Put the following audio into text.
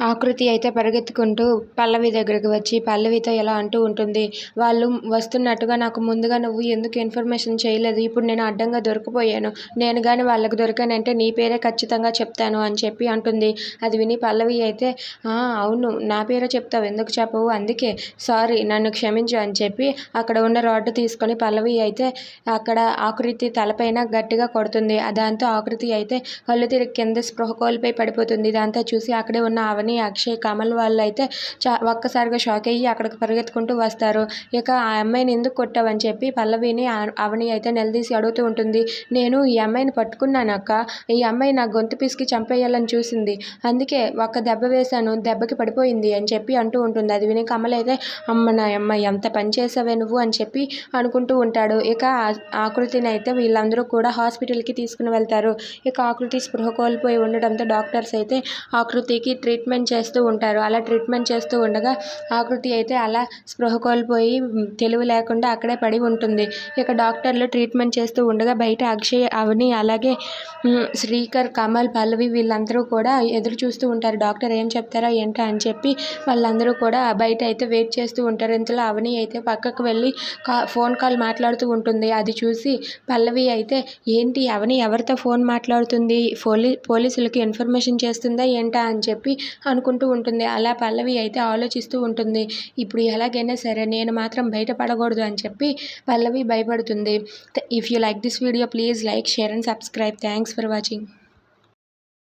ఆకృతి అయితే పరిగెత్తుకుంటూ పల్లవి దగ్గరికి వచ్చి పల్లవితో ఇలా అంటూ ఉంటుంది. వాళ్ళు వస్తున్నట్టుగా నాకు ముందుగా నువ్వు ఎందుకు ఇన్ఫర్మేషన్ చేయలేదు? ఇప్పుడు నేను అడ్డంగా దొరికిపోయాను. నేను గాని వాళ్ళకి దొరికానంటే నీ పేరే ఖచ్చితంగా చెప్తాను అని చెప్పి అంటుంది. అది విని పల్లవి అయితే అవును నా పేరే చెప్తావు ఎందుకు చెప్పవు? అందుకే సారీ నన్ను క్షమించు అని చెప్పి అక్కడ ఉన్న రాడ్ తీసుకొని పల్లవి అయితే అక్కడ ఆకృతి తలపైన గట్టిగా కొడుతుంది. దాంతో ఆకృతి అయితే కళ్ళు తిరిగి కింద స్పృహ కోల్పోయి పడిపోతుంది. ఇదంతా చూసి అక్కడే ఉన్న అవని, అక్షయ్, కమల్ వాళ్ళైతే ఒక్కసారిగా షాక్ అయ్యి అక్కడికి పరిగెత్తుకుంటూ వస్తారు. ఇక ఆ అమ్మాయిని ఎందుకు కొట్టావని చెప్పి పల్లవిని అవని అయితే నిలదీసి అడుగుతూ ఉంటుంది. నేను ఈ అమ్మాయిని పట్టుకున్నానక్క. ఈ అమ్మాయి నా గొంతు పిసికి చంపేయాలని చూసింది. అందుకే ఒక్క దెబ్బ వేశాను. దెబ్బకి పడిపోయింది అని చెప్పి అంటూ ఉంటుంది. అది విని కమల్ అయితే అమ్మ నా అమ్మ ఎంత పని చేసావే నువ్వు అని చెప్పి అనుకుంటూ ఉంటాడు. ఇక ఆకృతిని అయితే వీళ్ళందరూ కూడా హాస్పిటల్కి తీసుకుని వెళ్తారు. ఇక ఆకృతి స్పృహ కోల్పోయి ఉండడంతో డాక్టర్స్ అయితే ఆకృతికి ట్రీట్మెంట్ చేస్తూ ఉంటారు. అలా ట్రీట్మెంట్ చేస్తూ ఉండగా ఆకృతి అయితే అలా స్పృహ కోల్పోయి తెలివి లేకుండా అక్కడే పడి ఉంటుంది. ఇక డాక్టర్లు ట్రీట్మెంట్ చేస్తూ ఉండగా బయట అక్షయ్, అవని అలాగే శ్రీకర్, కమల్, పల్లవి వీళ్ళందరూ కూడా ఎదురు చూస్తూ ఉంటారు. డాక్టర్ ఏం చెప్తారా ఏంటా అని చెప్పి వాళ్ళందరూ కూడా బయట అయితే వెయిట్ చేస్తూ ఉంటారు. ఇంతలో అవని అయితే పక్కకు వెళ్ళి ఫోన్ కాల్ మాట్లాడుతూ ఉంటుంది. అది చూసి పల్లవి అయితే ఏంటి అవని ఎవరితో ఫోన్ మాట్లాడుతుంది? పోలీసులకి ఇన్ఫర్మేషన్ చేస్తుందా ఏంటా అని చెప్పి అనుకుంటూ ఉంటుంది. అలా పల్లవి అయితే ఆలోచిస్తూ ఉంటుంది. ఇప్పుడు ఎలాగైనా సరే నేను మాత్రం బయటపడకూడదు అని చెప్పి పల్లవి భయపడుతుంది. If you like this video please like, share and subscribe. Thanks for watching.